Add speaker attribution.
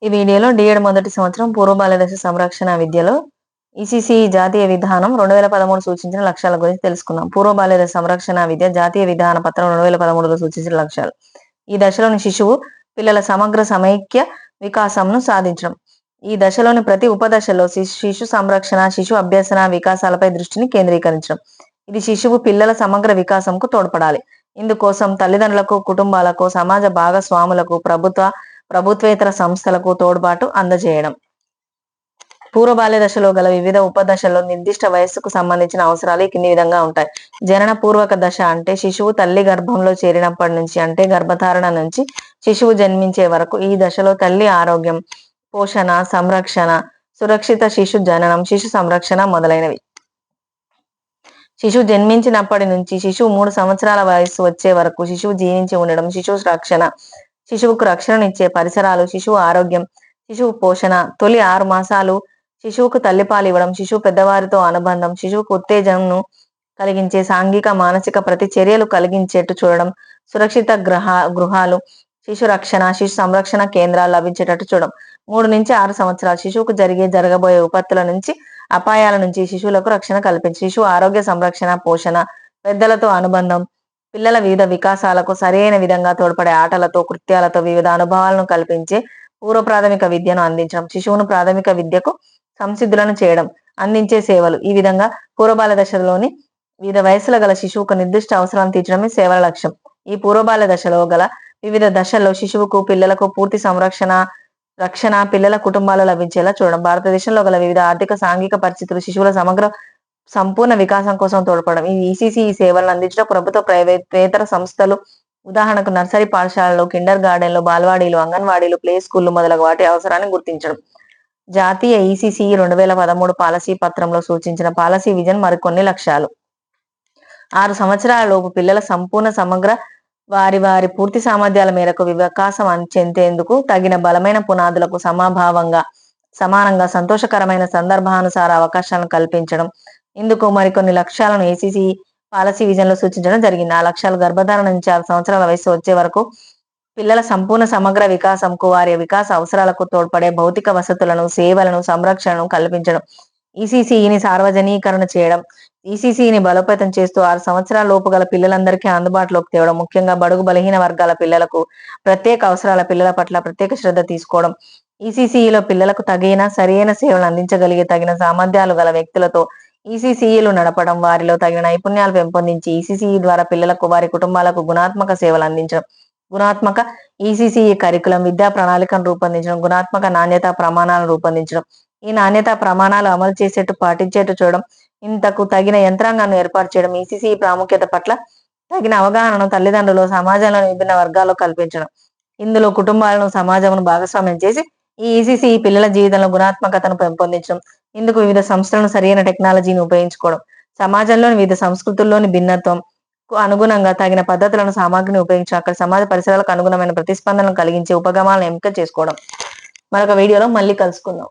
Speaker 1: ఈ వీడియోలో డిఎడ్ మొదటి సంవత్సరం పూర్వ బాల్యదశ సంరక్షణ విద్యలో ఈసీసీ జాతీయ విధానం 2013 సూచించిన లక్ష్యాల గురించి తెలుసుకుందాం. పూర్వ బాల్యదశ సంరక్షణ విద్య జాతీయ విధాన పత్రం 2013లో సూచించిన లక్ష్యాలు. ఈ దశలోని శిశువు పిల్లల సమగ్ర సమైక్య వికాసంను సాధించడం. ఈ దశలోని ప్రతి ఉపదశలో శిశు సంరక్షణ, శిశు అభ్యసన వికాసాలపై దృష్టిని కేంద్రీకరించడం. ఇది శిశువు పిల్లల సమగ్ర వికాసంకు తోడ్పడాలి. ఇందుకోసం తల్లిదండ్రులకు, కుటుంబాలకు, సమాజ భాగస్వాములకు, ప్రభుత్వేతర సంస్థలకు తోడ్పాటు అందజేయడం. పూర్వ బాల్య దశలో గల వివిధ ఉపదశల్లో నిర్దిష్ట వయస్సుకు సంబంధించిన అవసరాలు ఈ కింది విధంగా ఉంటాయి. జనన పూర్వక దశ అంటే శిశువు తల్లి గర్భంలో చేరినప్పటి నుంచి, అంటే గర్భధారణ నుంచి శిశువు జన్మించే వరకు. ఈ దశలో తల్లి ఆరోగ్యం, పోషణ, సంరక్షణ, సురక్షిత శిశు జననం, శిశు సంరక్షణ మొదలైనవి. శిశువు జన్మించినప్పటి నుంచి శిశువు 3 సంవత్సరాల వయస్సు వచ్చే వరకు శిశువు జీవించి ఉండడం, శిశువు రక్షణ, శిశువుకు రక్షణనిచ్చే పరిసరాలు, శిశువు ఆరోగ్యం, శిశువు పోషణ, తొలి 6 మాసాలు శిశువుకు తల్లిపాలు ఇవ్వడం, శిశువు పెద్దవారితో అనుబంధం, శిశువుకు ఉత్తేజంను కలిగించే సాంఘిక మానసిక ప్రతిచర్యలు కలిగించేట్టు చూడడం, సురక్షిత గృహాలు, శిశు రక్షణ, శిశు సంరక్షణ కేంద్రాలు లభించేటట్టు చూడడం. 3 నుంచి 6 సంవత్సరాలు శిశువుకు జరగబోయే విపత్తుల నుంచి, అపాయాల నుంచి శిశువులకు రక్షణ కల్పించి శిశువు ఆరోగ్య సంరక్షణ, పోషణ, పెద్దలతో అనుబంధం, పిల్లల వివిధ వికాసాలకు సరైన విధంగా తోడ్పడే ఆటలతో, కృత్యాలతో వివిధ అనుభవాలను కల్పించే పూర్వ ప్రాథమిక విద్యను అందించడం, శిశువును ప్రాథమిక విద్యకు సంసిద్ధులను చేయడం, అందించే సేవలు. ఈ విధంగా పూర్వబాల్య దశలోని వివిధ వయసుల గల శిశువుకు నిర్దిష్ట అవసరాలను తీర్చడమే సేవల లక్ష్యం. ఈ పూర్వబాల్య దశలో గల వివిధ దశల్లో శిశువుకు, పిల్లలకు పూర్తి రక్షణ పిల్లల కుటుంబాలు లభించేలా చూడడం. భారతదేశంలో గల వివిధ ఆర్థిక, సాంఘిక పరిస్థితులు శిశువుల సంపూర్ణ వికాసం కోసం తోడ్పడడం. ఈ ఈసీసీ ఈ సేవలను అందించడం ప్రభుత్వ, ప్రైవేతేతర సంస్థలు, ఉదాహరణకు నర్సరీ పాఠశాలలు, కిండర్ గార్డెన్లు, బాలవాడీలు, అంగన్వాడీలు, ప్లే స్కూళ్లు మొదలగు వాటి అవసరాన్ని గుర్తించడం. జాతీయ ఈసీసీ 2013 పాలసీ పత్రంలో సూచించిన పాలసీ విజన్ మరికొన్ని లక్ష్యాలు. 6 సంవత్సరాల లోపు పిల్లల సంపూర్ణ సమగ్ర వారి పూర్తి సామర్థ్యాల మేరకు వికాసం చెందేందుకు తగిన బలమైన పునాదులకు సమానంగా సంతోషకరమైన సందర్భానుసార అవకాశాలను కల్పించడం. ఇందుకు మరికొన్ని లక్ష్యాలను ఏసీసీ పాలసీ విజన్ లో సూచించడం జరిగింది. ఆ లక్ష్యాలు గర్భధారణ నుంచి 6 సంవత్సరాల వయసు వచ్చే వరకు పిల్లల సంపూర్ణ సమగ్ర వికాసంకు, వారి వికాస అవసరాలకు తోడ్పడే భౌతిక వసతులను, సేవలను, సంరక్షణను కల్పించడం. ఈసీసీని సార్వజనీకరణ చేయడం. ఈసీసీని బలోపేతం చేస్తూ 6 సంవత్సరాల లోపు గల పిల్లలందరికీ అందుబాటులోకి తేవడం. ముఖ్యంగా బడుగు బలహీన వర్గాల పిల్లలకు, ప్రత్యేక అవసరాల పిల్లల పట్ల ప్రత్యేక శ్రద్ధ తీసుకోవడం. ఈసీసీలో పిల్లలకు సరైన సేవలు అందించగలిగే తగిన సామర్థ్యాలు గల వ్యక్తులతో ఈసీసీలు నడపడం. వారిలో తగిన నైపుణ్యాలు పెంపొందించి ఈసీసీ ద్వారా పిల్లలకు, వారి కుటుంబాలకు గుణాత్మక సేవలు అందించడం. గుణాత్మక ఈసీసీ కరికులం, విద్యా ప్రణాళికను రూపొందించడం. గుణాత్మక నాణ్యతా ప్రమాణాలను రూపొందించడం. ఈ నాణ్యతా ప్రమాణాలు అమలు చేసేట్టు, పాటించేట్టు చూడడం. ఇంతకు తగిన యంత్రాంగాన్ని ఏర్పాటు చేయడం. ఈసీసీ ప్రాముఖ్యత పట్ల తగిన అవగాహనను తల్లిదండ్రులు, సమాజంలోని విభిన్న వర్గాల్లో కల్పించడం. ఇందులో కుటుంబాలను, సమాజమును భాగస్వామ్యం చేసి ఈ ఈసీసీ పిల్లల జీవితంలో గుణాత్మకతను పెంపొందించడం. ఇందుకు వివిధ సంస్థలను, సరైన టెక్నాలజీని ఉపయోగించుకోవడం. సమాజంలోని వివిధ సంస్కృతుల్లోని భిన్నత్వం అనుగుణంగా తగిన పద్ధతులను, సామాగ్రిని ఉపయోగించి అక్కడి సమాజ పరిసరాలకు అనుగుణమైన ప్రతిస్పందనలు కలిగించే ఉపగమాలను ఎంపిక చేసుకోవడం. మరొక వీడియోలో మళ్ళీ కలుసుకుందాం.